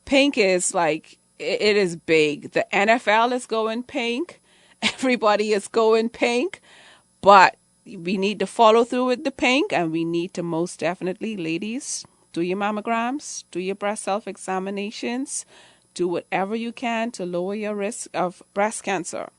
pink is like, it is big. The NFL is going pink. Everybody is going pink. But we need to follow through with the pink, and we need to most definitely, ladies, do your mammograms, do your breast self-examinations, do whatever you can to lower your risk of breast cancer.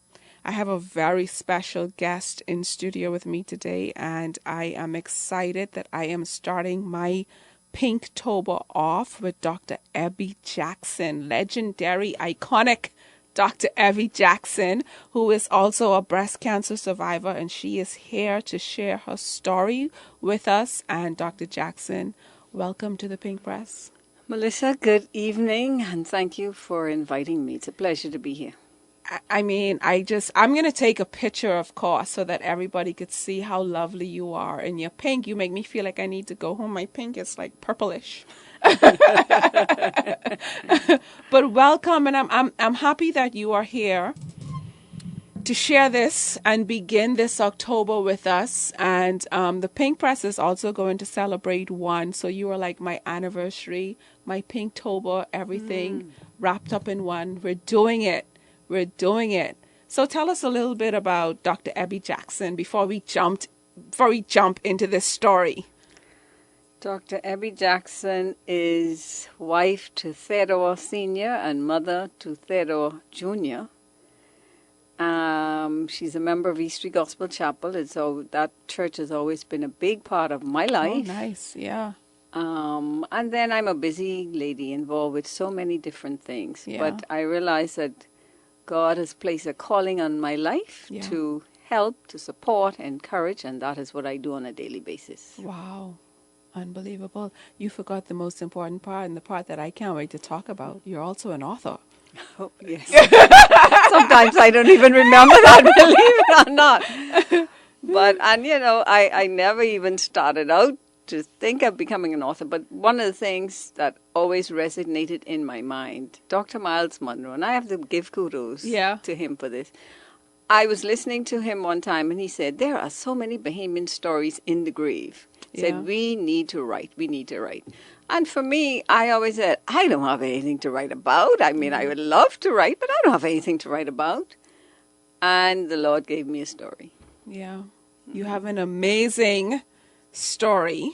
I have a very special guest in studio with me today, and I am excited that I am starting my Pinktober off with Dr. Ebbie Jackson, legendary, iconic Dr. Ebbie Jackson, who is also a breast cancer survivor, and she is here to share her story with us. And Dr. Jackson, welcome to the Pink Press. Melissa, good evening, and thank you for inviting me. It's a pleasure to be here. I'm going to take a picture, of course, so that everybody could see how lovely you are. In your pink, you make me feel like I need to go home. My pink is like purplish. But welcome, and I'm happy that you are here to share this and begin this October with us. And the Pink Press is also going to celebrate one. So you are like my anniversary, my Pinktober, everything wrapped up in one. We're doing it. We're doing it. So tell us a little bit about Dr. Ebbie Jackson before we jump into this story. Dr. Ebbie Jackson is wife to Theodore Sr. and mother to Theodore Jr. She's a member of East Street Gospel Chapel. That church has always been a big part of my life. Oh, nice, yeah. And then I'm a busy lady involved with so many different things. Yeah. But I realize that God has placed a calling on my life to help, to support, encourage, and that is what I do on a daily basis. Wow. Unbelievable. You forgot the most important part, and the part that I can't wait to talk about. You're also an author. Oh, yes. Sometimes I don't even remember that, believe it or not. But, I never even started out to think of becoming an author. But one of the things that always resonated in my mind, Dr. Miles Monroe, and I have to give kudos to him for this. I was listening to him one time, and he said, there are so many Bahamian stories in the grave. He said, we need to write. And for me, I always said, I don't have anything to write about. I mean, I would love to write, but I don't have anything to write about. And the Lord gave me a story. Yeah. You have an amazing story,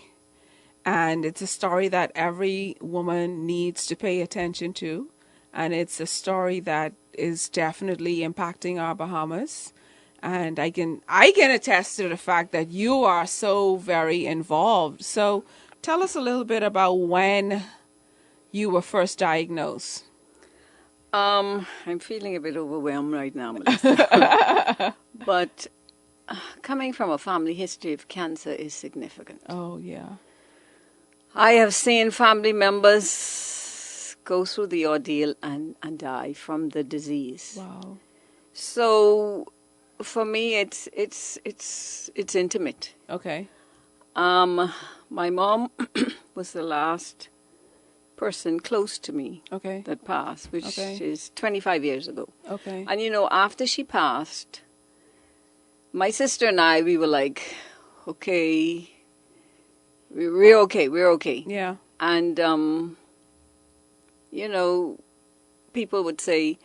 and it's a story that every woman needs to pay attention to. And it's a story that is definitely impacting our Bahamas. And I can attest to the fact that you are so very involved. So tell us a little bit about when you were first diagnosed. I'm feeling a bit overwhelmed right now, Melissa. But coming from a family history of cancer is significant. Oh, yeah. I have seen family members go through the ordeal and die from the disease. Wow. So for me, it's intimate. Okay. My mom was the last person close to me that passed, which is 25 years ago. Okay. And after she passed, my sister and I, we were like, okay, we're okay. Yeah. And, people would say,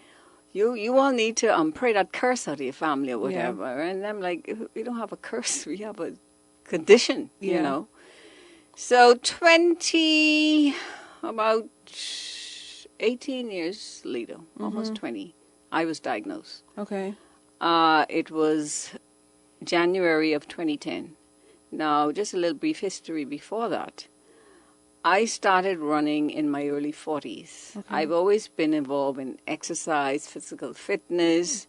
you all need to pray that curse out of your family or whatever. Yeah. And I'm like, we don't have a curse. We have a condition, you know. So about 18 years later, almost 20, I was diagnosed. Okay. It was January of 2010. Now, just a little brief history before that. I started running in my early 40s. Okay. I've always been involved in exercise, physical fitness.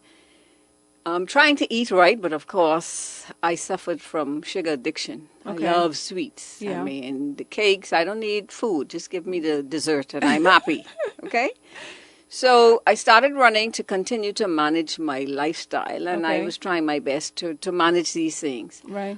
I'm trying to eat right, but of course, I suffered from sugar addiction. Okay. I love sweets. Yeah. I mean, the cakes, I don't need food. Just give me the dessert and I'm happy. Okay? So I started running to continue to manage my lifestyle, and I was trying my best to manage these things. Right.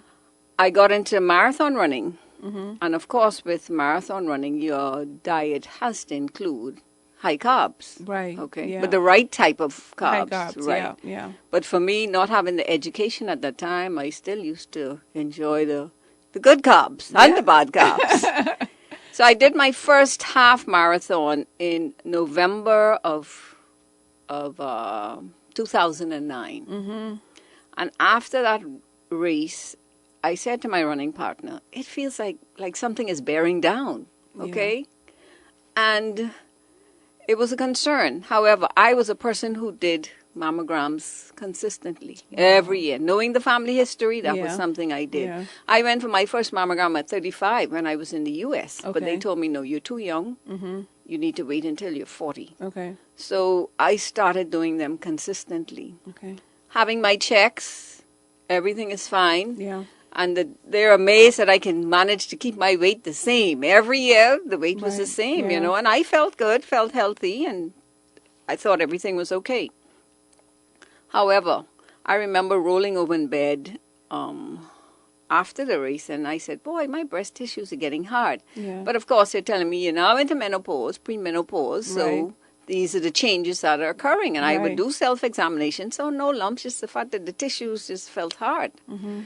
I got into marathon running. Mm-hmm. And of course, with marathon running, your diet has to include high carbs. Right. Okay. Yeah. But the right type of carbs. High carbs, right. Yeah. But for me, not having the education at that time, I still used to enjoy the good carbs and the bad carbs. So I did my first half marathon in November of 2009. Mm-hmm. And after that race, I said to my running partner, it feels like something is bearing down, okay? And it was a concern. However, I was a person who did mammograms consistently every year. Knowing the family history, that was something I did. Yeah. I went for my first mammogram at 35 when I was in the U.S., but they Okay. told me, no, you're too young. Mm-hmm. You need to wait until you're 40. Okay. So I started doing them consistently. Okay. Having my checks, everything is fine. Yeah. And they're amazed that I can manage to keep my weight the same. Every year, the weight was the Right, same, yeah. you know, and I felt good, felt healthy, and I thought everything was okay. However, I remember rolling over in bed after the race, and I said, boy, my breast tissues are getting hard. Yeah. But of course, they're telling me, you're now into menopause, premenopause, so Right. these are the changes that are occurring. And I would Right. do self-examination, so no lumps, just the fact that the tissues just felt hard. Mm-hmm.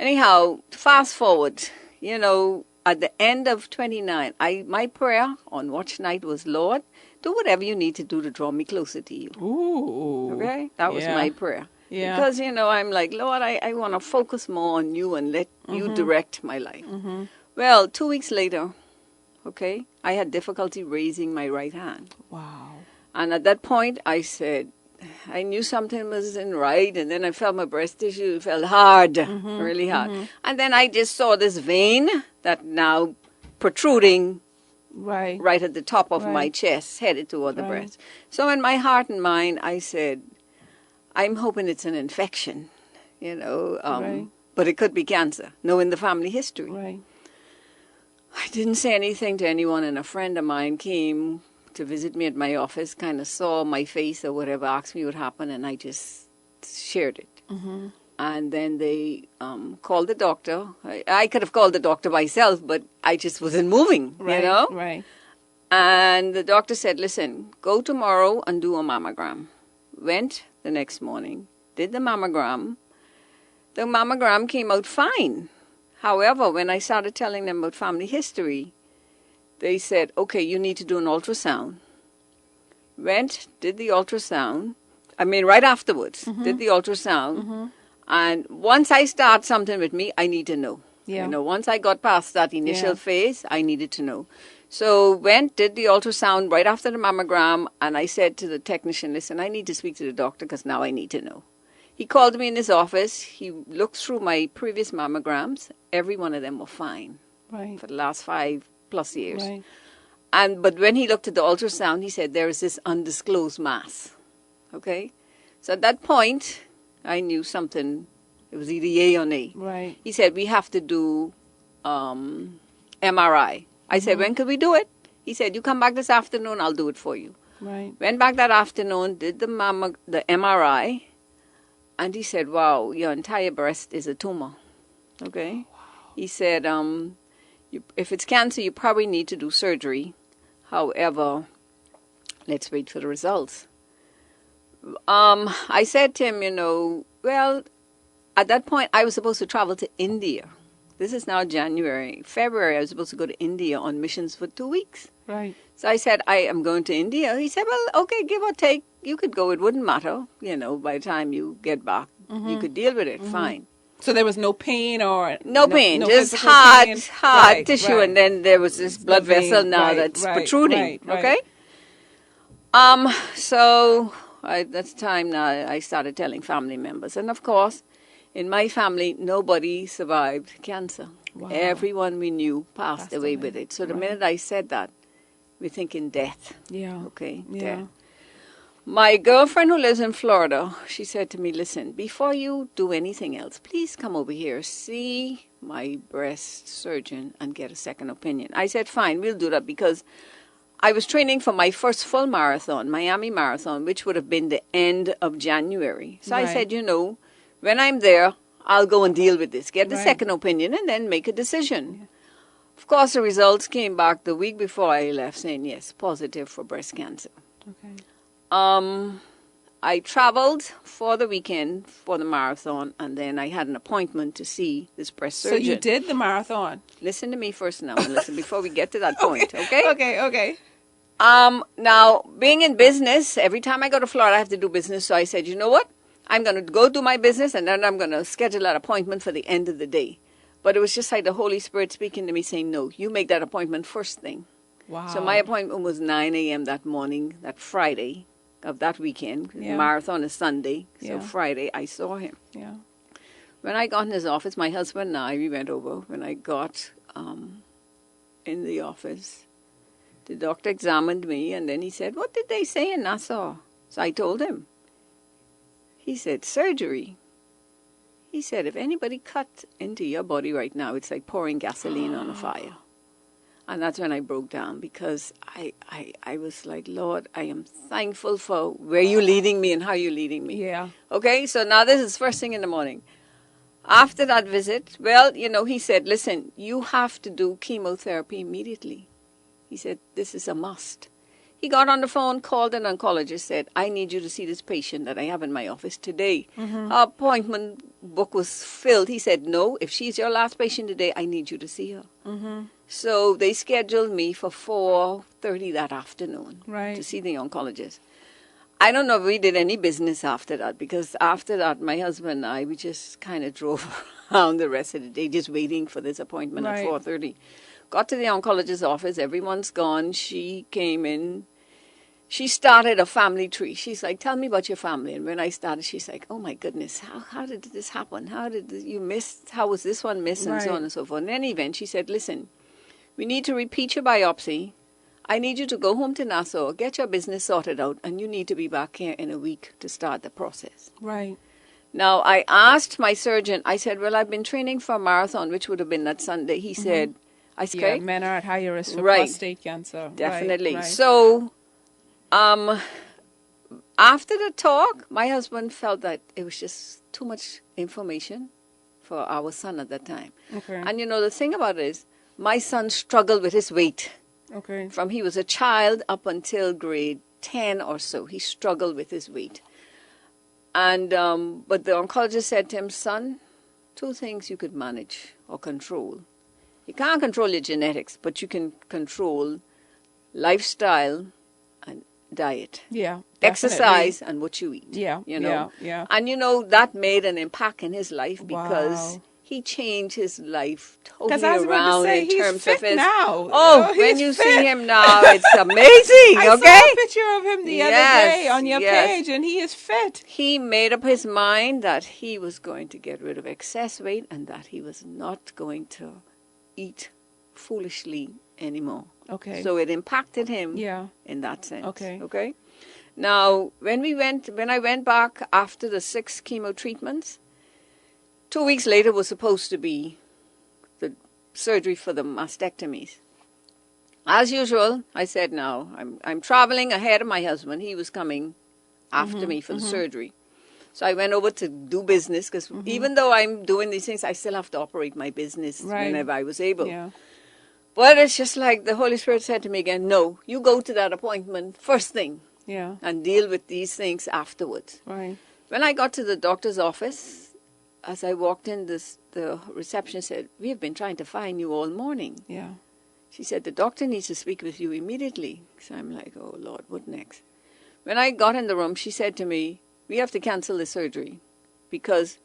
Anyhow, fast forward, you know, at the end of 29, my prayer on watch night was, Lord, do whatever you need to do to draw me closer to you. Ooh. Okay? That was Yeah. my prayer. Yeah. Because, you know, I'm like, Lord, I want to focus more on you and let you direct my life. Mm-hmm. Well, 2 weeks later, okay, I had difficulty raising my right hand. Wow. And at that point, I said, I knew something wasn't right, and then I felt my breast tissue felt hard, really hard. And then I just saw this vein that now protruding Right. right at the top of my Right. chest, headed toward the Right. breast. So in my heart and mind, I said, I'm hoping it's an infection, you know, Right. but it could be cancer, knowing the family history. Right. I didn't say anything to anyone, and a friend of mine came to visit me at my office, kind of saw my face or whatever, asked me what happened, and I just shared it. Mm-hmm. And then they called the doctor. I could have called the doctor myself, but I just wasn't moving, Right. you know? Right. And the doctor said, listen, go tomorrow and do a mammogram. Went the next morning, did the mammogram. The mammogram came out fine. However, when I started telling them about family history, they said, okay, you need to do an ultrasound. Went, did the ultrasound. I mean, right afterwards, did the ultrasound. And once I start something with me, I need to know. Yeah. You know, once I got past that initial Yeah. phase, I needed to know. So went, did the ultrasound right after the mammogram, and I said to the technician, listen, I need to speak to the doctor because now I need to know. He called me in his office. He looked through my previous mammograms. Every one of them were fine Right. for the last 5+ years. Right. But when he looked at the ultrasound, he said, there is this undisclosed mass. Okay? So at that point, I knew something. It was either yay or nay. Right. He said, we have to do MRI. I said, when could we do it? He said, you come back this afternoon, I'll do it for you. Right. Went back that afternoon, did the MRI, and he said, wow, your entire breast is a tumor. Okay? He said, if it's cancer, you probably need to do surgery. However, let's wait for the results. I said to him, you know, well, at that point, I was supposed to travel to India. This is now January. February, I was supposed to go to India on missions for 2 weeks. Right. So I said, I am going to India. He said, well, okay, give or take. You could go. It wouldn't matter. You know, by the time you get back, you could deal with it. Fine. So there was no pain or No pain, no just physical hard pain? Right, tissue, right. and then there was this blood vein, vessel now right, that's right, protruding. right. Okay. So that's the time now I started telling family members, and of course, in my family, nobody survived cancer. Wow. Everyone we knew passed away with it. So the Right. minute I said that, we're thinking death. Yeah. Okay, Yeah. death. My girlfriend who lives in Florida, she said to me, listen, before you do anything else, please come over here, see my breast surgeon and get a second opinion. I said, fine, we'll do that because I was training for my first full marathon, Miami Marathon, which would have been the end of January. So I Right. said, you know, when I'm there, I'll go and deal with this, get the Right. second opinion, and then make a decision. Of course, the results came back the week before I left saying, yes, positive for breast cancer. Okay. I traveled for the weekend for the marathon, and then I had an appointment to see this breast surgeon. So you did the marathon. Listen to me first now, Melissa, before we get to that point, okay? Okay. Now, being in business, every time I go to Florida, I have to do business. So I said, you know what? I'm going to go do my business, and then I'm going to schedule that appointment for the end of the day. But it was just like the Holy Spirit speaking to me saying, no, you make that appointment first thing. Wow. So my appointment was 9 a.m. that morning, that Friday of that weekend. Yeah. The marathon is Sunday. So Yeah. Friday, I saw him. Yeah. When I got in his office, my husband and I, we went over. When I got in the office, the doctor examined me, and then he said, what did they say in Nassau? So I told him. He said, surgery. He said, if anybody cut into your body right now, it's like pouring gasoline on a fire. And that's when I broke down, because I was like, Lord, I am thankful for where you're leading me and how you're leading me. Yeah. Okay, so now this is first thing in the morning. After that visit, well, he said, listen, you have to do chemotherapy immediately. He said, this is a must. He got on the phone, called an oncologist, said, I need you to see this patient that I have in my office today. Our appointment book was filled. He said, no, if she's your last patient today, I need you to see her. So they scheduled me for 4:30 that afternoon to see the oncologist. I don't know if we did any business after that, because after that, my husband and I, we just kind of drove around the rest of the day, just waiting for this appointment at 4:30. Got to the oncologist's office, everyone's gone. She came in. She started a family tree. She's like, tell me about your family. And when I started, she's like, oh my goodness, how did this happen? How did you miss? How was this one missed? And so on and so forth. In any event, she said, listen, we need to repeat your biopsy. I need you to go home to Nassau, get your business sorted out, and you need to be back here in a week to start the process. Right. Now, I asked my surgeon, I said, well, I've been training for a marathon, which would have been that Sunday. He said, I said, Yeah, men are at higher risk for prostate cancer. Definitely. Right. So, after the talk, my husband felt that it was just too much information for our son at that time. Okay. And the thing about it is, my son struggled with his weight. Okay. From he was a child up until grade 10 or so, he struggled with his weight. And but the oncologist said to him, son, two things you could manage or control. You can't control your genetics, but you can control lifestyle and diet. Yeah. Exercise and what you eat. Yeah. Yeah. And that made an impact in his life, because he changed his life totally around in terms of his. Now. Oh, when you see him now, it's amazing. I saw a picture of him the other day on your page, and he is fit. He made up his mind that he was going to get rid of excess weight, and that he was not going to eat foolishly anymore. Okay. So it impacted him in that sense. Okay. Now, when I went back after the 6 chemo treatments, 2 weeks later was supposed to be the surgery for the mastectomies. As usual, I said, no, I'm traveling ahead of my husband. He was coming after me for the surgery. So I went over to do business, because even though I'm doing these things, I still have to operate my business whenever I was able. Yeah. But it's just like the Holy Spirit said to me again, no, you go to that appointment first thing. Yeah. And deal with these things afterwards. Right. When I got to the doctor's office, as I walked in, the receptionist said, we have been trying to find you all morning. Yeah. She said, the doctor needs to speak with you immediately. So I'm like, oh, Lord, what next? When I got in the room, she said to me, we have to cancel the surgery, because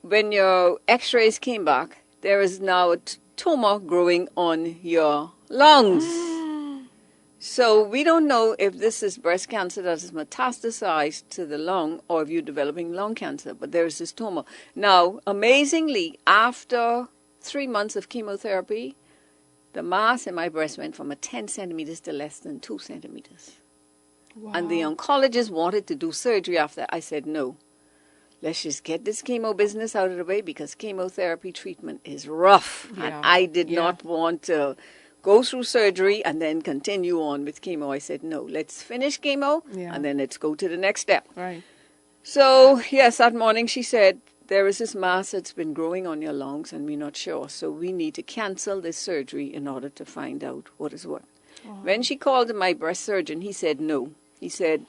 when your x-rays came back, there is now a tumor growing on your lungs. So we don't know if this is breast cancer that is metastasized to the lung, or if you're developing lung cancer, but there is this tumor. Now, amazingly, after 3 months of chemotherapy, the mass in my breast went from 10 centimeters to less than 2 centimeters. Wow. And the oncologist wanted to do surgery after. I said, no, let's just get this chemo business out of the way, because chemotherapy treatment is rough. Yeah. And I did not want to go through surgery and then continue on with chemo. I said, no, let's finish chemo and then let's go to the next step. Right. So, yes, that morning she said, there is this mass that's been growing on your lungs and we're not sure. So we need to cancel this surgery in order to find out what is what. Wow. When she called my breast surgeon, he said no. He said,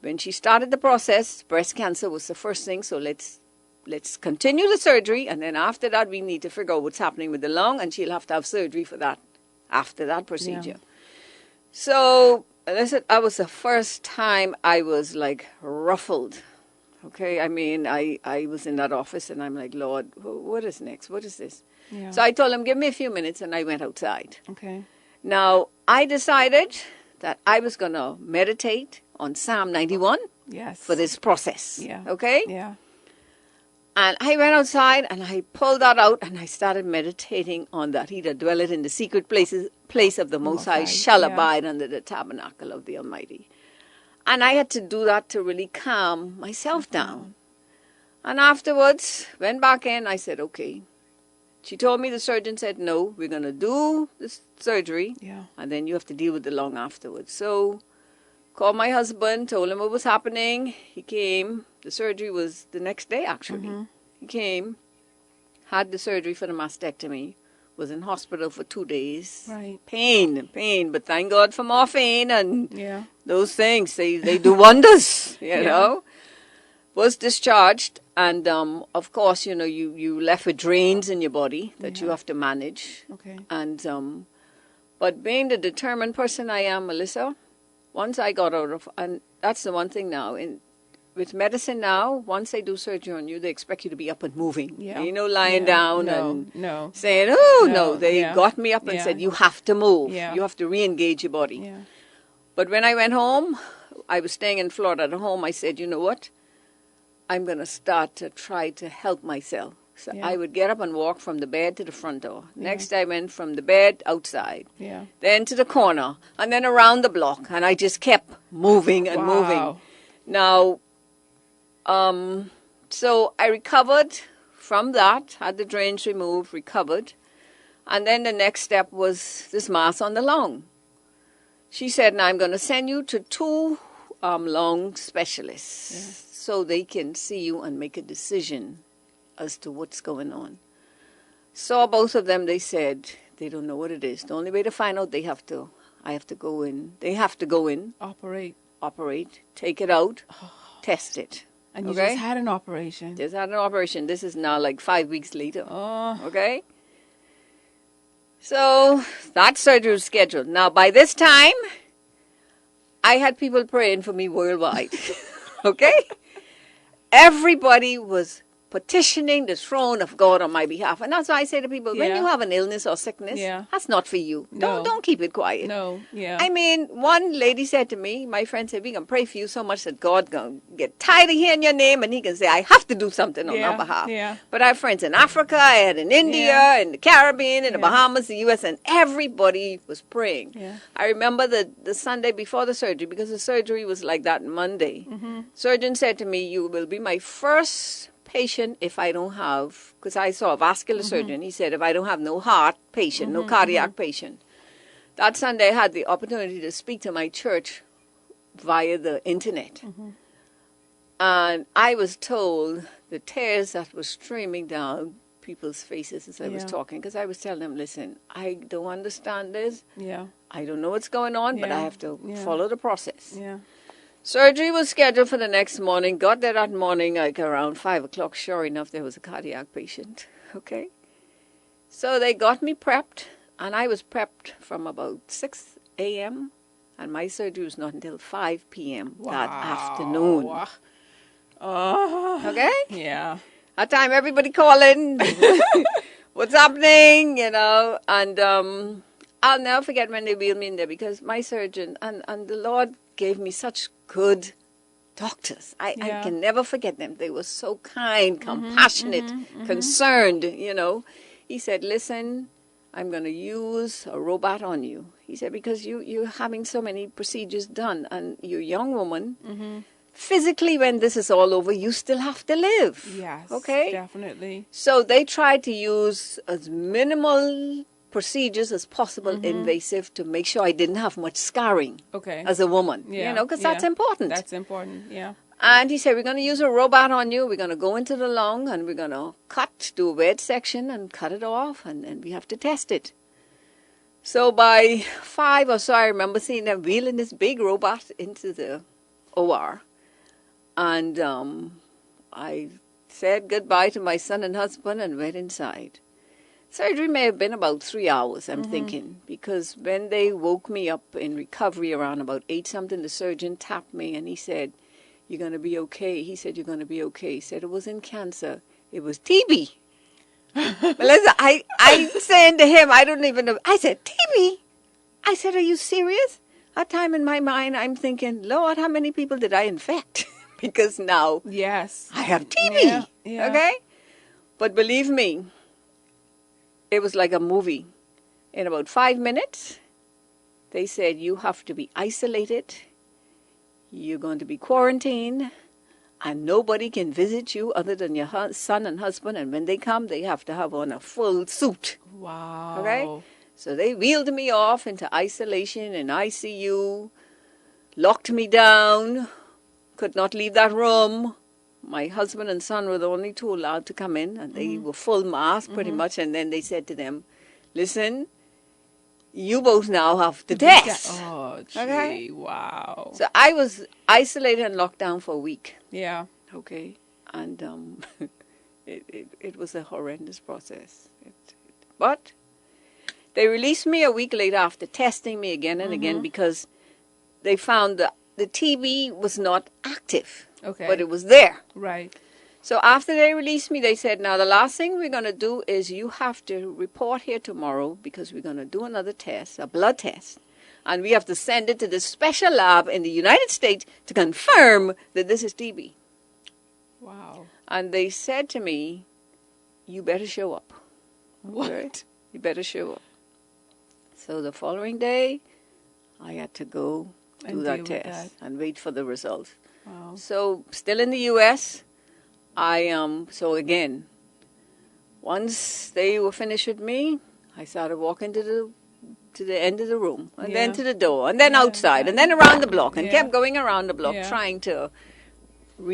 when she started the process, breast cancer was the first thing, so let's continue the surgery, and then after that, we need to figure out what's happening with the lung, and she'll have to have surgery for that after that procedure. Yeah. So, listen, that was the first time I was like ruffled. Okay, I mean, I was in that office, and I'm like, Lord, what is next? What is this? Yeah. So I told him, give me a few minutes, and I went outside. Okay. Now, I decided that I was going to meditate on Psalm 91 Yes. for this process. Yeah. Okay? Yeah. And I went outside and I pulled that out and I started meditating on that. He that dwelleth in the secret place of the Most High shall abide under the tabernacle of the Almighty. And I had to do that to really calm myself down. And afterwards, went back in, I said, okay. She told me, the surgeon said, no, we're going to do this surgery. Yeah. And then you have to deal with the lung afterwards. So, called my husband, told him what was happening. He came. The surgery was the next day, actually. Mm-hmm. He came, had the surgery for the mastectomy, was in hospital for 2 days. Right. Pain, but thank God for morphine and Yeah. those things. They do wonders, you know. Was discharged, and of course, you know, you left with drains in your body that you have to manage. Okay. And but being the determined person I am, Melissa, once I got out of, and that's the one thing now, with medicine now, once they do surgery on you, they expect you to be up and moving. Yeah. You know, lying down and No. saying, oh, No. no. They got me up and said, you have to move. Yeah. You have to re-engage your body. Yeah. But when I went home, I was staying in Florida at home, I said, you know what? I'm going to start to try to help myself. So I would get up and walk from the bed to the front door. Next, I went from the bed outside. Yeah. Then to the corner. And then around the block. And I just kept moving and moving. Now, so I recovered from that, had the drains removed, recovered. And then the next step was this mass on the lung. She said, now I'm going to send you to 2 lung specialists so they can see you and make a decision as to what's going on. Saw both of them, they said they don't know what it is. The only way to find out, I have to go in. They have to go in. Operate, take it out, test it. And you just had an operation. Just had an operation. This is now like 5 weeks later. Oh. Okay? So that surgery was scheduled. Now, by this time, I had people praying for me worldwide. Okay? Everybody was petitioning the throne of God on my behalf. And that's why I say to people, when you have an illness or sickness, that's not for you. No. Don't keep it quiet. No, yeah. I mean, one lady said to me, my friend said, we can pray for you so much that God can get tired of hearing your name and he can say, I have to do something on our behalf. Yeah. But I have friends in Africa, I had in India, in the Caribbean, in the Bahamas, the U.S., and everybody was praying. Yeah. I remember the Sunday before the surgery, because the surgery was like that Monday. Surgeon said to me, you will be my first patient if I don't have, because I saw a vascular surgeon. He said, if I don't have no heart patient, no cardiac patient. That Sunday I had the opportunity to speak to my church via the internet. And I was told the tears that were streaming down people's faces as I was talking, because I was telling them, listen, I don't understand this. Yeah. I don't know what's going on, but I have to follow the process. Yeah. Surgery was scheduled for the next morning. Got there that morning, like around 5 o'clock. Sure enough, there was a cardiac patient. Okay. So they got me prepped, and I was prepped from about 6 a.m., and my surgery was not until 5 p.m. that afternoon. Wow. Oh. Okay? Yeah. That time, everybody calling. What's happening, you know? And I'll never forget when they wheeled me in there, because my surgeon and the Lord gave me such good doctors. I can never forget them. They were so kind, compassionate, concerned, you know. He said, listen, I'm going to use a robot on you. He said, because you're having so many procedures done, and you're a young woman. Physically, when this is all over, you still have to live. Yes. Okay? Definitely. So they tried to use as minimal procedures as possible, invasive, to make sure I didn't have much scarring as a woman, you know, because that's important. That's important, yeah. And he said, we're going to use a robot on you. We're going to go into the lung and we're going to do a wedge section and cut it off, and we have to test it. So by 5 or so, I remember seeing them wheeling this big robot into the OR. And I said goodbye to my son and husband and went inside. Surgery may have been about 3 hours, I'm thinking, because when they woke me up in recovery around about 8 something, the surgeon tapped me and he said, "You're going to be okay." He said, "You're going to be okay." He said it wasn't cancer, it was TB. Melissa, I said to him, I don't even know. I said, "TB?" I said, "Are you serious?" That time in my mind, I'm thinking, Lord, how many people did I infect? Because now Yes. I have TB. Yeah, yeah. Okay? But believe me, it was like a movie. In about 5 minutes, they said, you have to be isolated. You're going to be quarantined. And nobody can visit you other than your son and husband. And when they come, they have to have on a full suit. Wow. Okay? So they wheeled me off into isolation in ICU, locked me down, could not leave that room. My husband and son were the only two allowed to come in, and they were full mask pretty much. And then they said to them, "Listen, you both now have to test." Oh, gee, Okay? wow. So I was isolated and locked down for a week. Yeah. Okay, and it was a horrendous process. But they released me a week later after testing me again and again because they found that the TB was not active, Okay. but it was there. Right. So after they released me, they said, "Now the last thing we're going to do is you have to report here tomorrow because we're going to do another test, a blood test, and we have to send it to this special lab in the United States to confirm that this is TB." Wow. And they said to me, "You better show up." What? Okay? You better show up. So the following day, I had to go do And that deal with test and wait for the results. Wow. So still in the U.S., so again, once they were finished with me, I started walking to the end of the room, and then Yeah. to the door, and then Yeah, outside, and then around the block, and Yeah. kept going around the block, Yeah. trying to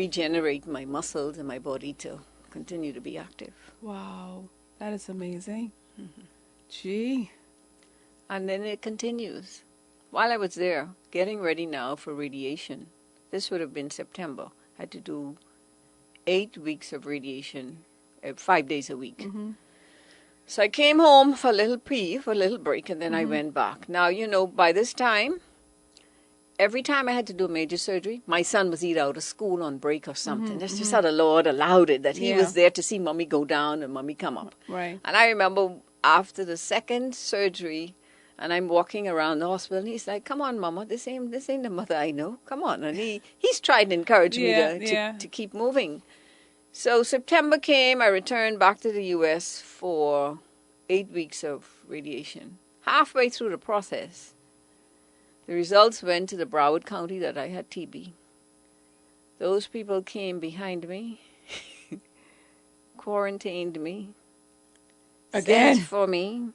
regenerate my muscles and my body to continue to be active. Wow. That is amazing. Gee. And then it continues. While I was there, getting ready now for radiation, this would have been September. I had to do 8 weeks of radiation, 5 days a week. So I came home for a little break, and then I went back. Now, by this time, every time I had to do major surgery, my son was either out of school on break or something. That's just how the Lord allowed it, that he Yeah. was there to see mommy go down and mommy come up. Right. And I remember after the second surgery, and I'm walking around the hospital, and he's like, "Come on, Mama, this ain't the mother I know. Come on." And he's tried to encourage me to keep moving. So September came, I returned back to the U.S. for 8 weeks of radiation. Halfway through the process, the results went to the Broward County that I had TB. Those people came behind me, quarantined me, Again. sent for me.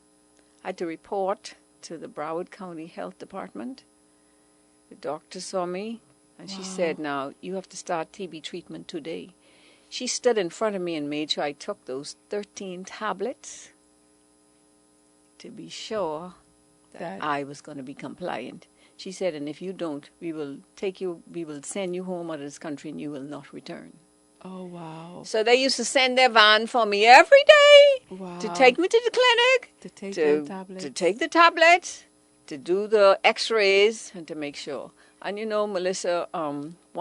I had to report to the Broward County Health Department. The doctor saw me, and she said, "Now, you have to start TB treatment today." She stood in front of me and made sure I took those 13 tablets to be sure that I was going to be compliant. She said, "And if you don't, we will send you home out of this country and you will not return." Oh, wow. So they used to send their van for me every day Wow. to take me to the clinic, To take the tablets. to take the tablets, to do the x-rays, and to make sure. And Melissa,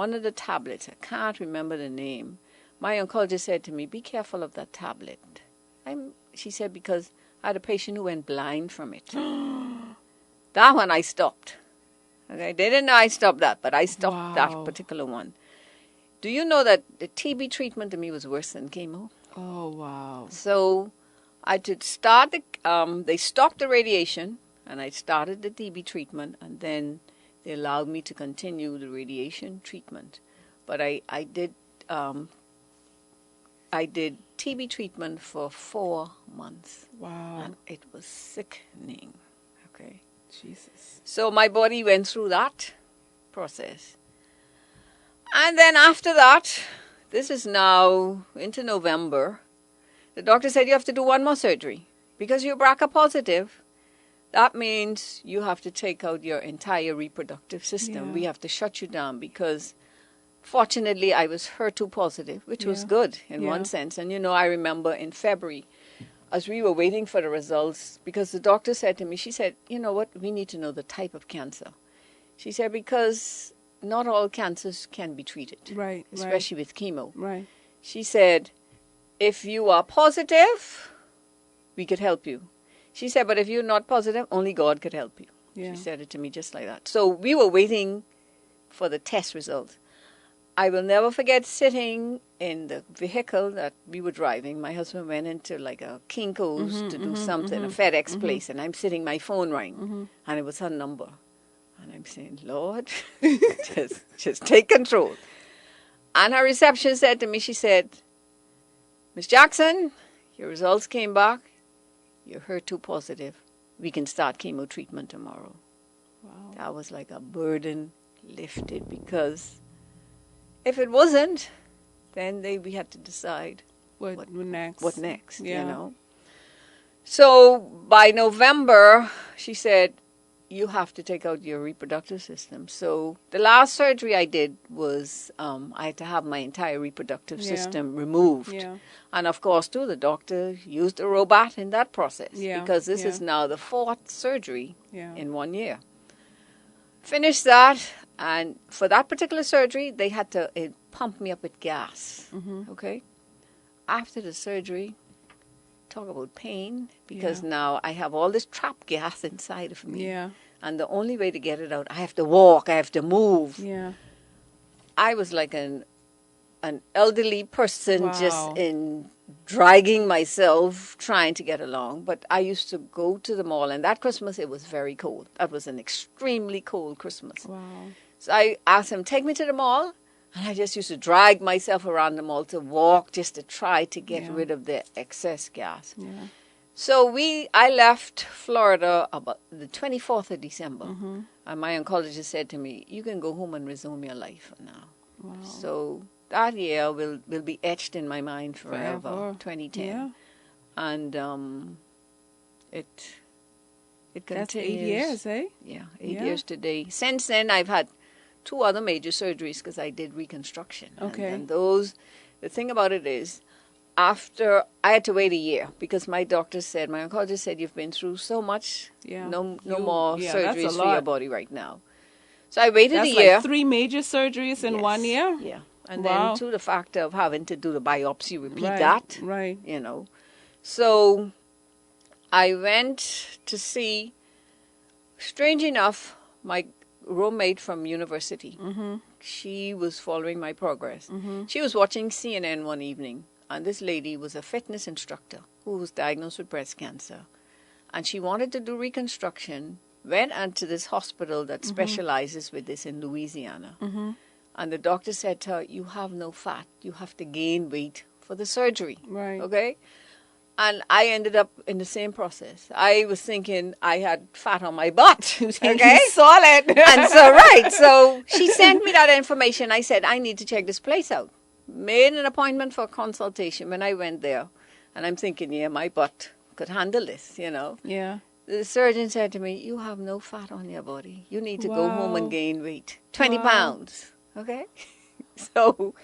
one of the tablets, I can't remember the name, my oncologist said to me, "Be careful of that tablet." She said, because I had a patient who went blind from it. That one I stopped. Okay, they didn't know I stopped that, but I stopped that particular one. Do you know that the TB treatment to me was worse than chemo? Oh, wow. So I did start they stopped the radiation, and I started the TB treatment, and then they allowed me to continue the radiation treatment. But I did TB treatment for 4 months. Wow. And it was sickening. Okay. Jesus. So my body went through that process. And then after that, this is now into November, the doctor said you have to do one more surgery. Because you're BRCA positive, that means you have to take out your entire reproductive system. Yeah. We have to shut you down because Fortunately, I was HER2 positive, which was good in one sense. And, I remember in February, as we were waiting for the results, because the doctor said to me, she said, you know what, we need to know the type of cancer. She said, because not all cancers can be treated, Right. especially with chemo. Right. She said, if you are positive, we could help you. She said, but if you're not positive, only God could help you. Yeah. She said it to me just like that. So we were waiting for the test result. I will never forget sitting in the vehicle that we were driving. My husband went into like a Kinko's to do something, a FedEx place, and I'm sitting, my phone rang, and it was her number. And I'm saying, Lord, just take control. And her reception said to me, she said, Miss Jackson, your results came back. You're HER2 positive. We can start chemo treatment tomorrow. Wow. That was like a burden lifted, because if it wasn't, then we had to decide What next? what next, Yeah. So by November, she said, you have to take out your reproductive system. So the last surgery I did was I had to have my entire reproductive system removed. Yeah. And of course, too, the doctor used a robot in that process, because this is Yeah. now the 4th surgery Yeah. in 1 year. Finished that, and for that particular surgery, they had to pump me up with gas. Okay? After the surgery, talk about pain, because now I have all this trapped gas inside of me. Yeah. And the only way to get it out, I have to walk, I have to move. Yeah. I was like an elderly person, Wow. just in dragging myself, trying to get along. But I used to go to the mall, and that Christmas it was very cold. That was an extremely cold Christmas. Wow. So I asked him, take me to the mall. And I just used to drag myself around the mall to walk, just to try to get rid of the excess gas. Yeah. So I left Florida about the 24th of December. And my oncologist said to me, you can go home and resume your life now. Wow. So that year will be etched in my mind forever, Forever. 2010. Yeah. And it continues. That's 8 years, eh? Yeah, 8 Yeah. years today. Since then, I've had 2 other major surgeries, because I did reconstruction. Okay. And those, the thing about it is, after I had to wait a year, because my doctor said, my oncologist said, you've been through so much, Yeah. no more that's surgeries a for your lot. body right now. So I waited That's a year. like 3 major surgeries in 1 year? Yeah. And Wow. then to the factor of having to do the biopsy, repeat Right. that, Right. So I went to see, strange enough, my roommate from university. She was following my progress. She was watching CNN one evening, and this lady was a fitness instructor who was diagnosed with breast cancer. And she wanted to do reconstruction, went into this hospital that specializes with this in Louisiana. And the doctor said to her, you have no fat. You have to gain weight for the surgery. Right. Okay? And I ended up in the same process. I was thinking I had fat on my butt. Okay? You saw it. And so, right. So she sent me that information. I said, I need to check this place out. Made an appointment for a consultation when I went there. And I'm thinking, yeah, my butt could handle this, Yeah. The surgeon said to me, you have no fat on your body. You need to go home and Wow. gain weight. 20 Wow. pounds. Okay? So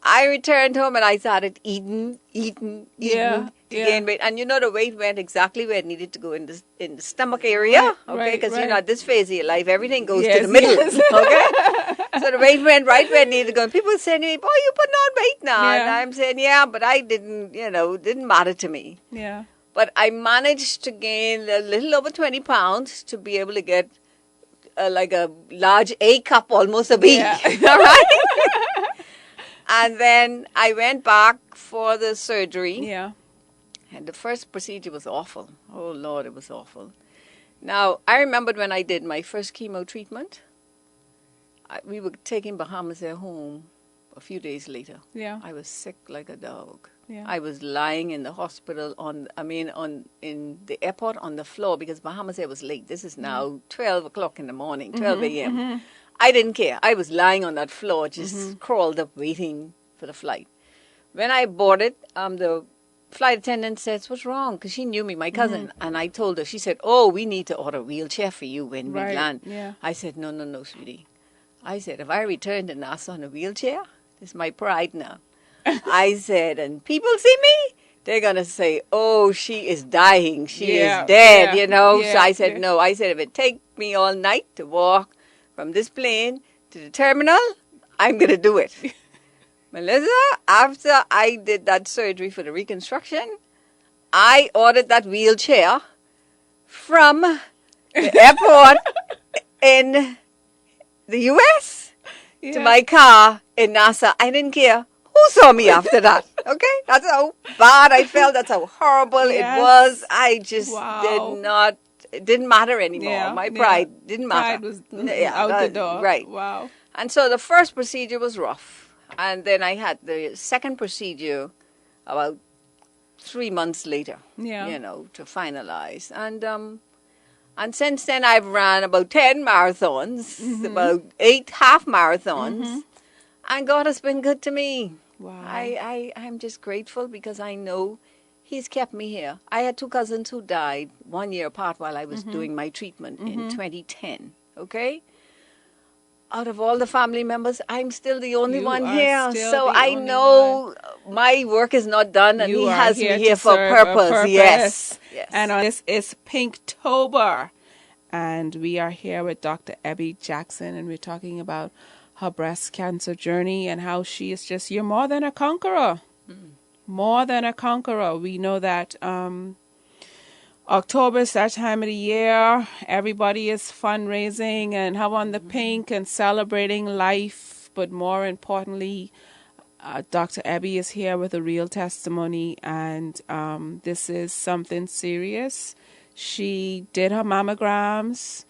I returned home and I started eating to Yeah. gain weight. And the weight went exactly where it needed to go in the stomach area. Right, Okay? Because right. at this phase of your life, everything goes to Yes, the middle. yes. Okay? So the weight went right where it needed to go. And people were saying to me, boy, you're putting on weight now. And Yeah. I'm saying, yeah, but I didn't, it didn't matter to me. Yeah. But I managed to gain a little over 20 pounds to be able to get like a large A cup, almost a B. Yeah. All right? And then I went back for the surgery. Yeah. And the first procedure was awful. Oh, Lord, it was awful. Now, I remembered when I did my first chemo treatment, we were taking Bahamas at home a few days later. Yeah. I was sick like a dog. Yeah. I was lying in the hospital in the airport on the floor, because Bahamas Air was late. This is now 12 o'clock in the morning, 12 a.m. I didn't care. I was lying on that floor, just crawled up, waiting for the flight. When I boarded, the flight attendant says, what's wrong? Because she knew me, my cousin. And I told her, she said, oh, we need to order a wheelchair for you when we Right. land. Yeah. I said, no, sweetie. I said, if I return to NASA on a wheelchair, this is my pride now. I said, and people see me, they're going to say, oh, she is dying. She is dead, yeah, you know. So yeah, I said, yeah. no. I said, if it take me all night to walk from this plane to the terminal, I'm going to do it. Melissa, after I did that surgery for the reconstruction, I ordered that wheelchair from the airport in the U.S. to Yeah. my car in NASA. I didn't care who saw me after that. Okay? That's how bad I felt. That's how horrible it Yes. was. I just did Wow. not, it didn't matter anymore. Yeah, My yeah. pride didn't matter. Pride was Yeah, out the door. Right. Wow. And so the first procedure was rough. And then I had the second procedure about 3 months later, Yeah. you know, to finalize. And since then I've ran about 10 marathons, about 8 half marathons, and God has been good to me. Wow. I'm just grateful because I know He's kept me here. I had 2 cousins who died 1 year apart while I was doing my treatment in 2010, okay? Out of all the family members, I'm still the only You one are here. still So the I only know my work is not done and You He are has here me here to for serve a purpose. Yes. Yes. And this is Pinktober. And we are here with Dr. Ebbie Jackson, and we're talking about her breast cancer journey and how she is just, you're more than a conqueror. More than a conqueror. We know that October is that time of the year. Everybody is fundraising and have on the pink and celebrating life. But more importantly, Dr. Ebbie is here with a real testimony, and this is something serious. She did her mammograms.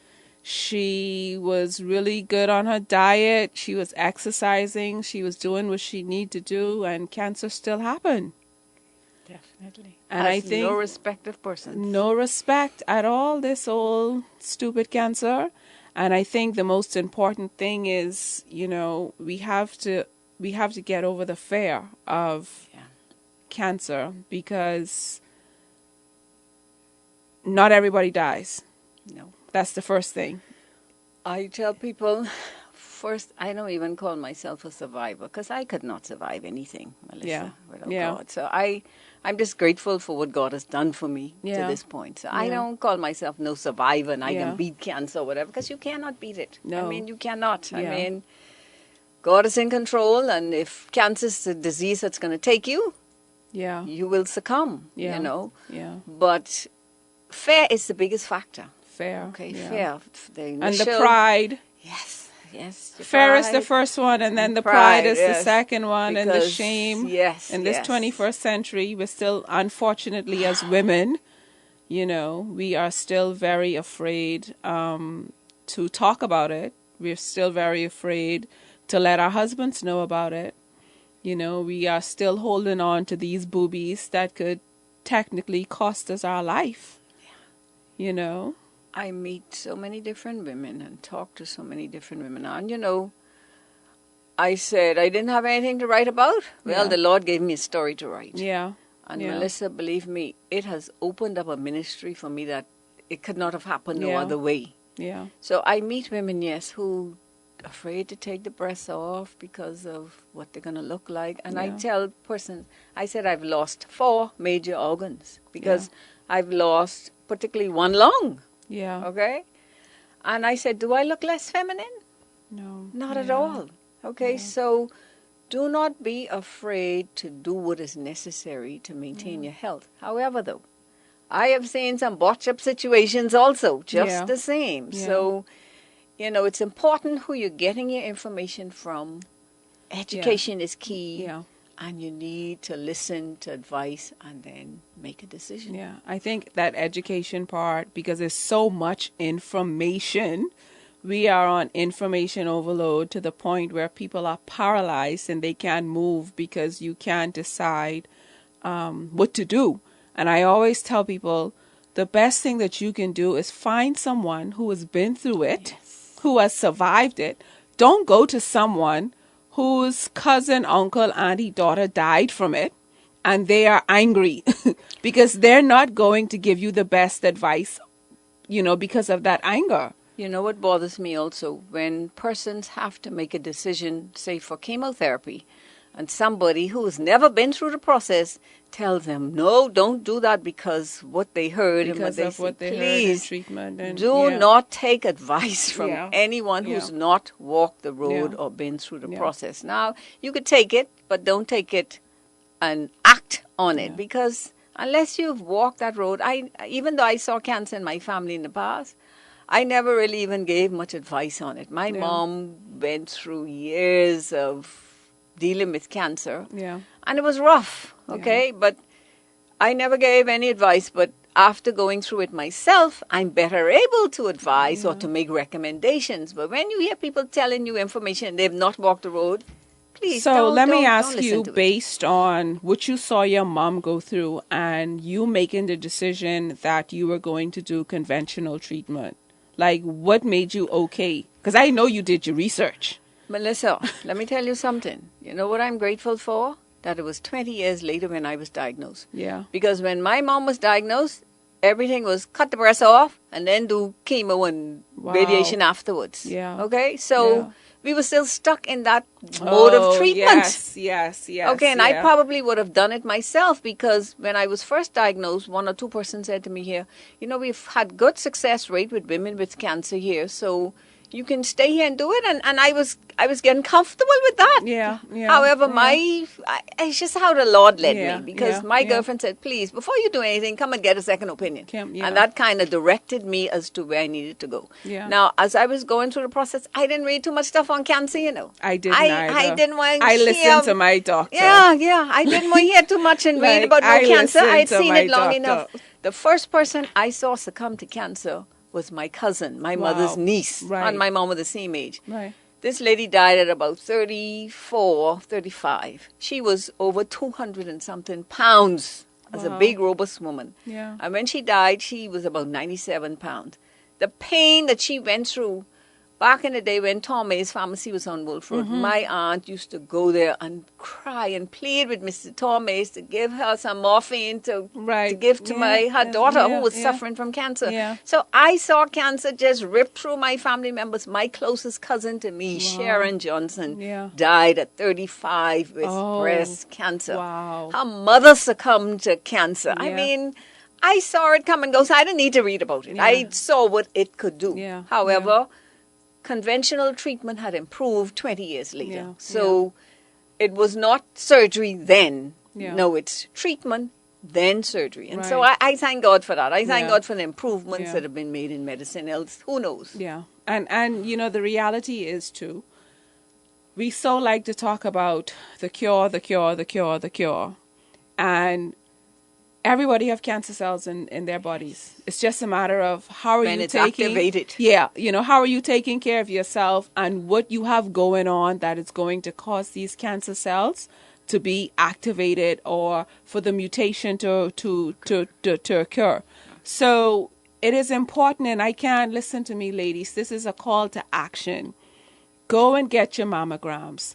She was really good on her diet. She was exercising. She was doing what she needed to do, and cancer still happened. Definitely. And I think no respect of persons. no respect at all, this old stupid cancer. And I think the most important thing is, you know, we have to get over the fear of cancer, because not everybody dies. No. That's the first thing. I tell people, first, I don't even call myself a survivor because I could not survive anything, Melissa, without God. So I'm just grateful for what God has done for me to this point. So I don't call myself no survivor and I can beat cancer or whatever, because you cannot beat it. No. I mean, you cannot. I mean, God is in control, and if cancer is a disease that's going to take you, you will succumb, you know. Yeah. But fear is the biggest factor. Fair. Okay, yeah. fear. And the pride. Yes. Fear is the first one, and then the pride is the second one, and the Because, shame. Yes. In this 21st century, we're still, unfortunately, as women, you know, we are still very afraid to talk about it. We're still very afraid to let our husbands know about it. You know, we are still holding on to these boobies that could technically cost us our life. You know? I meet so many different women and talk to so many different women. And, you know, I said I didn't have anything to write about. Well, the Lord gave me a story to write. Yeah. And Melissa, believe me, it has opened up a ministry for me that it could not have happened no other way. Yeah. So I meet women, yes, who are afraid to take the breasts off because of what they're going to look like. And I tell persons, I said I've lost 4 major organs because I've lost particularly 1 lung. Yeah. Okay? And I said, do I look less feminine? No. Not at all. Okay, so do not be afraid to do what is necessary to maintain your health. However, though, I have seen some botch-up situations also, just the same. Yeah. So, you know, it's important who you're getting your information from. Education is key. Yeah. And you need to listen to advice and then make a decision. Yeah, I think that education part, because there's so much information, we are on information overload to the point where people are paralyzed and they can't move because you can't decide what to do. And I always tell people, the best thing that you can do is find someone who has been through it, who has survived it. Don't go to someone whose cousin, uncle, auntie, daughter died from it, and they are angry because they're not going to give you the best advice, you know, because of that anger. You know what bothers me also? When persons have to make a decision, say for chemotherapy, and somebody who's never been through the process tells them, no, don't do that because what they heard and what Because they of see. what they heard in Please treatment. And, do yeah. not take advice from Yeah. anyone who's Yeah. not walked the road Yeah. or been through the Yeah. process. Now, you could take it, but don't take it and act on it, Yeah. because unless you've walked that road, even though I saw cancer in my family in the past, I never really even gave much advice on it. My Yeah. mom went through years of dealing with cancer, Yeah. and it was rough, okay? But I never gave any advice. But after going through it myself, I'm better able to advise or to make recommendations. But when you hear people telling you information and they've not walked the road, please So let me don't ask listen you, to it. based on what you saw your mom go through and you making the decision that you were going to do conventional treatment, like what made you okay? Because I know you did your research. Melissa, let me tell you something. You know what I'm grateful for? That it was 20 years later when I was diagnosed. Yeah. Because when my mom was diagnosed, everything was cut the breast off and then do chemo and Wow. radiation afterwards. Yeah. Okay? So Yeah. we were still stuck in that mode of treatment. Yes. Okay, and I yeah. probably would have done it myself, because when I was first diagnosed, one or two persons said to me here, you know, we've had good success rate with women with cancer here, so you can stay here and do it. And I was getting comfortable with that. Yeah. However, yeah. it's just how the Lord led Yeah, me, because yeah, my yeah. girlfriend said, please, before you do anything, come and get a second opinion. Yeah. And that kind of directed me as to where I needed to go. Yeah. Now, as I was going through the process, I didn't read too much stuff on cancer, you know. I didn't I either. didn't want to I hear... listened to my doctor. Yeah, I didn't want to hear too much and read Like, about no I cancer. listened I'd to seen my it long doctor. enough. The first person I saw succumb to cancer was my cousin, my mother's niece, Right. and my mom were the same age. Right. This lady died at about 34, 35. She was over 200 and something pounds as a Wow. big, robust woman. Yeah. And when she died, she was about 97 pounds. The pain that she went through, back in the day when Torme's pharmacy was on Wolf Road, my aunt used to go there and cry and plead with Mr. Torme's to give her some morphine to give to her daughter who was suffering from cancer. Yeah. So I saw cancer just rip through my family members. My closest cousin to me, Sharon Johnson, died at 35 with breast cancer. Wow. Her mother succumbed to cancer. I Yeah. mean, I saw it come and go, so I didn't need to read about it. Yeah. I saw what it could do. Yeah. However, conventional treatment had improved 20 years later. Yeah. So it was not surgery then. Yeah. No, it's treatment, then surgery. And so Right. I thank God for that. I thank Yeah. God for the improvements Yeah. that have been made in medicine. Else, who knows? Yeah. And you know, the reality is too, we so like to talk about the cure. And everybody have cancer cells in their bodies. It's just a matter of how are When you it's taking activated. Yeah, you know, how are you taking care of yourself and what you have going on that is going to cause these cancer cells to be activated or for the mutation to occur. So it is important, and I can't listen to me, ladies. This is a call to action. Go and get your mammograms.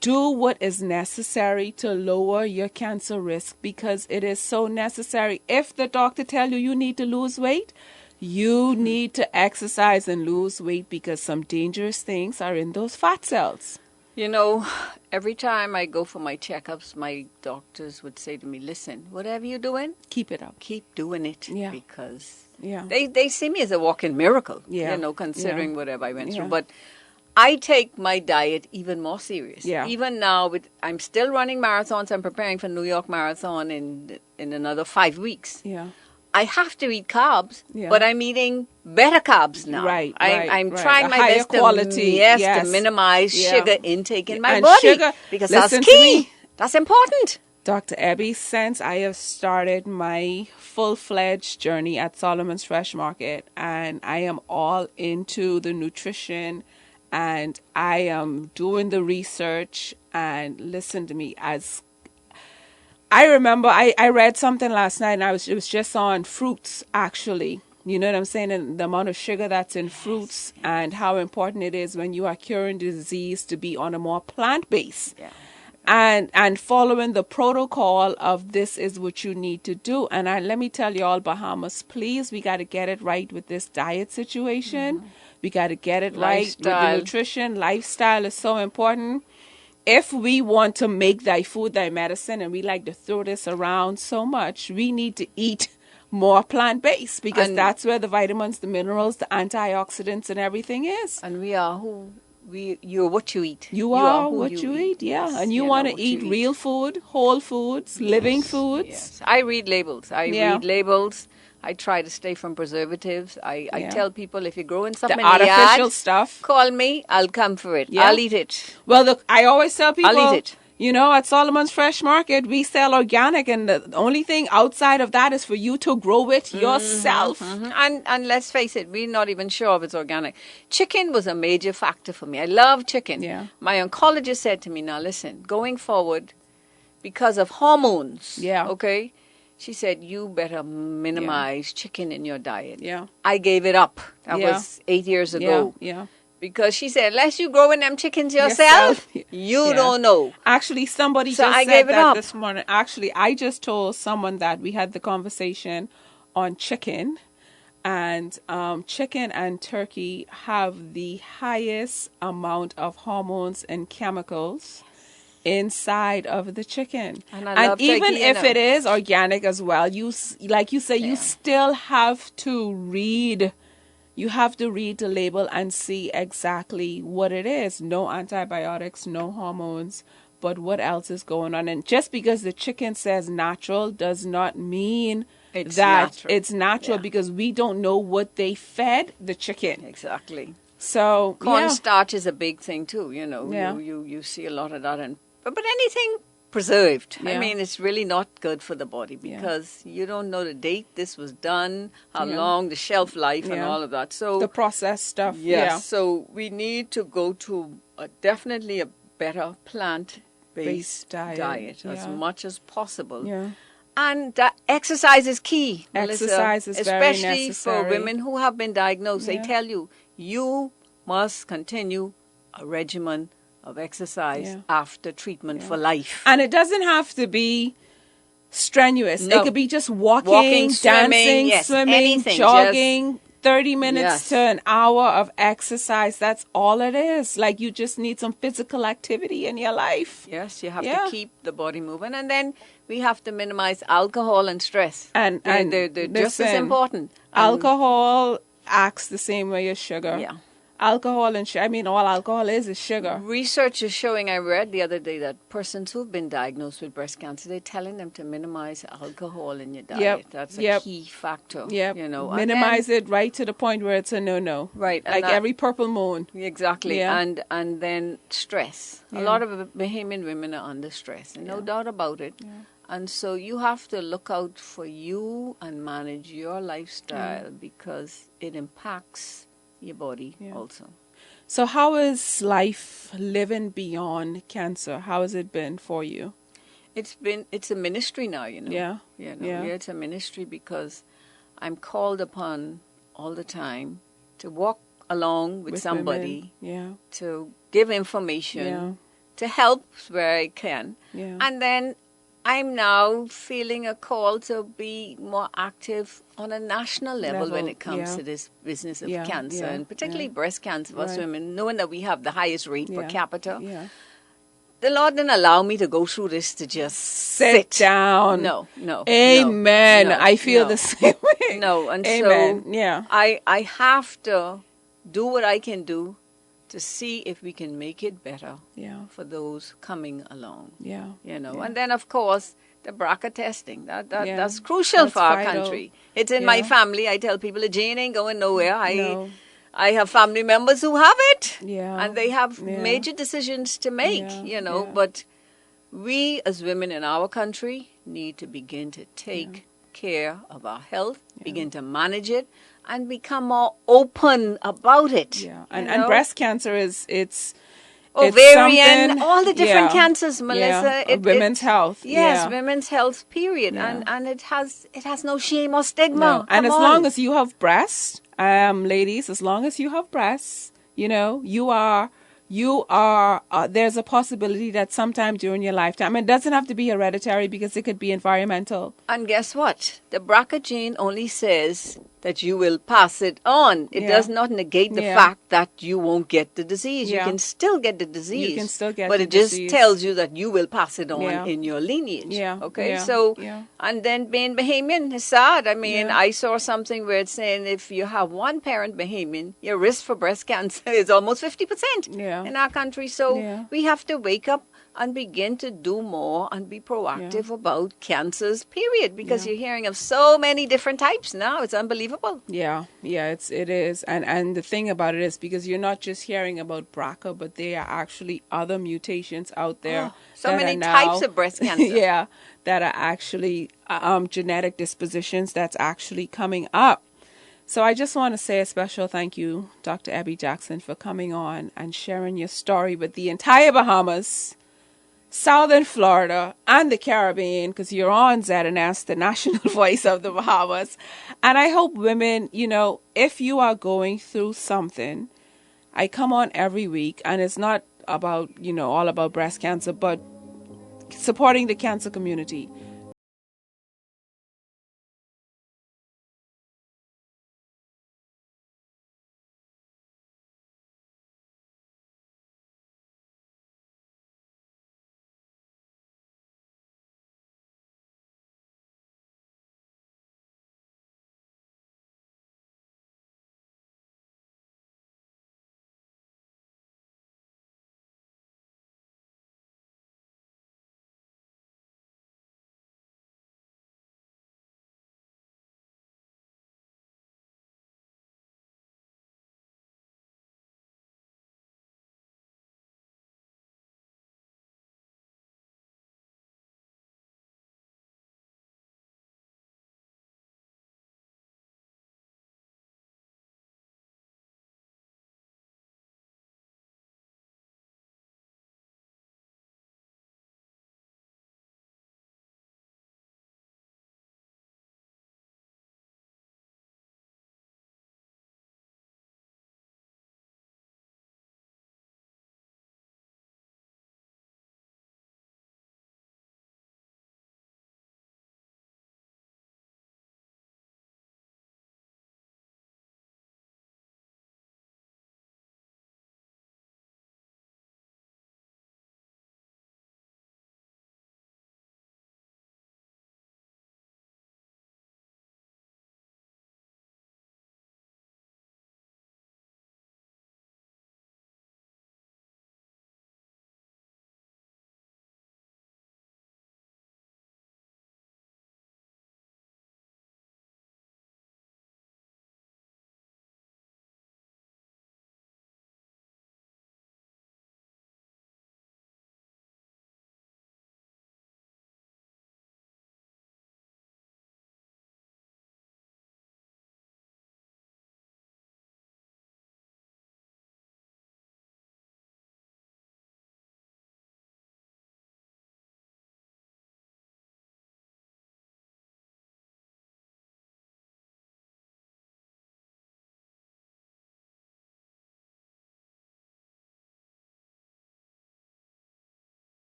Do what is necessary to lower your cancer risk, because it is so necessary. If the doctor tell you you need to lose weight, you need to exercise and lose weight, because some dangerous things are in those fat cells. You know, every time I go for my checkups, my doctors would say to me, listen, whatever you're doing, Keep it up. keep doing it. Yeah. Because Yeah. they see me as a walking miracle, Yeah. you know, considering Yeah. whatever I went Yeah. through. But I take my diet even more serious. Yeah. Even now, I'm still running marathons. I'm preparing for New York Marathon in another 5 weeks. Yeah. I have to eat carbs, Yeah. but I'm eating better carbs now. Right, I'm right. trying A my higher best quality, to yes. minimize Yeah. sugar intake in my And body. sugar- Because listen that's to key. me. That's important. Dr. Ebbie, since I have started my full-fledged journey at Solomon's Fresh Market, and I am all into the nutrition, and I am doing the research, and listen to me, as I remember I read something last night, and it was just on fruits, actually. You know what I'm saying? And the amount of sugar that's in fruits, and how important it is when you are curing disease to be on a more plant base. Yeah. And following the protocol of this is what you need to do. And let me tell you all, Bahamas, please, we got to get it right with this diet situation. We got to get it right with the Lifestyle. nutrition. Lifestyle is so important. If we want to make thy food thy medicine, and we like to throw this around so much, we need to eat more plant-based, because And- that's where the vitamins, the minerals, the antioxidants, and everything is. And you're what you eat. You are who what you eat, yeah. Yes, And you know want to what eat you real food, whole foods, living foods. Yes. I read labels. I Yeah. read labels. I try to stay from preservatives. I Yeah. tell people, if you're growing The something in artificial the yard, stuff. call me. I'll come for it. Yeah. I'll eat it. Well, look, I always tell people, I'll eat it. you know, at Solomon's Fresh Market, we sell organic, and the only thing outside of that is for you to grow it yourself. And let's face it, we're not even sure if it's organic. Chicken was a major factor for me. I love chicken. Yeah. My oncologist said to me, now listen, going forward, because of hormones, Yeah. okay, she said, you better minimize chicken in your diet. Yeah. I gave it up. That Yeah. was 8 years ago. Yeah. Because she said, unless you growing them chickens yourself, you Yeah. don't know. Actually, somebody So just I said gave it that up. this morning. Actually, I just told someone that we had the conversation on chicken, and chicken and turkey have the highest amount of hormones and chemicals inside of the chicken. And I love even turkey, you if know. it is organic as well, like you say, you still have to read. You have to read the label and see exactly what it is. No antibiotics, no hormones, but what else is going on? And just because the chicken says natural does not mean It's that natural. it's natural, Yeah. because we don't know what they fed the chicken. Exactly. So, Cornstarch is a big thing too, you know. Yeah. You see a lot of that, but anything preserved. I Yeah. mean, it's really not good for the body, because you don't know the date this was done, how long, the shelf life, and Yeah. all of that. So the processed stuff. yes, so we need to go to definitely a better plant-based diet as yeah. much as possible. Yeah. And exercise is key, Melissa, Exercise is very especially for necessary. women who have been diagnosed. They Yeah. tell you, you must continue a regimen of exercise Yeah. after treatment for life. And it doesn't have to be strenuous. No. It could be just walking, Walking, swimming, dancing, yes, swimming, anything, jogging. 30 minutes Yes. to an hour of exercise. That's all it is. Like, you just need some physical activity in your life. Yes, you have Yeah. to keep the body moving. And then we have to minimize alcohol and stress. And They're just as listen, important. Alcohol acts the same way as sugar. Yeah. Alcohol and sugar. I mean, all alcohol is sugar. Research is showing, I read the other day, that persons who've been diagnosed with breast cancer, they're telling them to minimize alcohol in your diet. Yep, That's a yep. key factor. Yep. You know, and Minimize then- it right to the point where it's a no-no. Right, and Like that- every purple moon. Exactly. Yeah. And then stress. A Yeah. lot of Bahamian women are under stress, and no doubt about it. And so you have to look out for you and manage your lifestyle, because it impacts your body also. So how is life living beyond cancer? How has it been for you? It's a ministry now, you know. Yeah. You know, Yeah. it's a ministry, because I'm called upon all the time to walk along with somebody, women. to give information, Yeah. to help where I can. Yeah. And then I'm now feeling a call to be more active on a national level when it comes yeah. to this business of Yeah, cancer, yeah, and particularly yeah. breast cancer for us Right. women, knowing that we have the highest rate per Yeah. capita. Yeah. The Lord didn't allow me to go through this to just Sit down. No. Amen. no, I feel no. the same way. No, and Amen. so Yeah. I have to do what I can do to see if we can make it better Yeah. for those coming along. Yeah. You know, Yeah. and then of course the BRCA testing. Yeah. That's crucial That's for our vital. country. It's in my Yeah. family. I tell people, Jane ain't going nowhere. No. I have family members who have it. Yeah. And they have Yeah. major decisions to make, Yeah. you know, Yeah. but we as women in our country need to begin to take care of our health, begin to manage it, and become more open about it. Yeah. you And know? breast cancer it's Ovarian, something- all the different yeah. cancers, Melissa. Yeah. Women's health. Yes, Yeah. women's health, period. Yeah. And it has no shame or stigma. No. And Come as on. long as you have breasts, ladies, as long as you have breasts, you know, you are, there's a possibility that sometime during your lifetime, it doesn't have to be hereditary, because it could be environmental. And guess what? The BRCA gene only says that you will pass it on. It does not negate the fact that you won't get the disease. You can still get the disease. You can still get but the it just disease. tells you that you will pass it on in your lineage. Okay, so, and then being Bahamian is sad. I mean, I saw something where it's saying if you have one parent Bahamian, your risk for breast cancer is almost 50% in our country. So we have to wake up and begin to do more and be proactive about cancers, period, because you're hearing of so many different types now. It's unbelievable. It is. And the thing about it is because you're not just hearing about BRCA, but there are actually other mutations out there. So many types of breast cancer. That are actually genetic dispositions that's actually coming up. So I just want to say a special thank you, Dr. Ebbie Jackson, for coming on and sharing your story with the entire Bahamas, Southern Florida, and the Caribbean, because you're on ZNS, the national voice of the Bahamas. And I hope women, if you are going through something, I come on every week, and it's not about, all about breast cancer, but supporting the cancer community.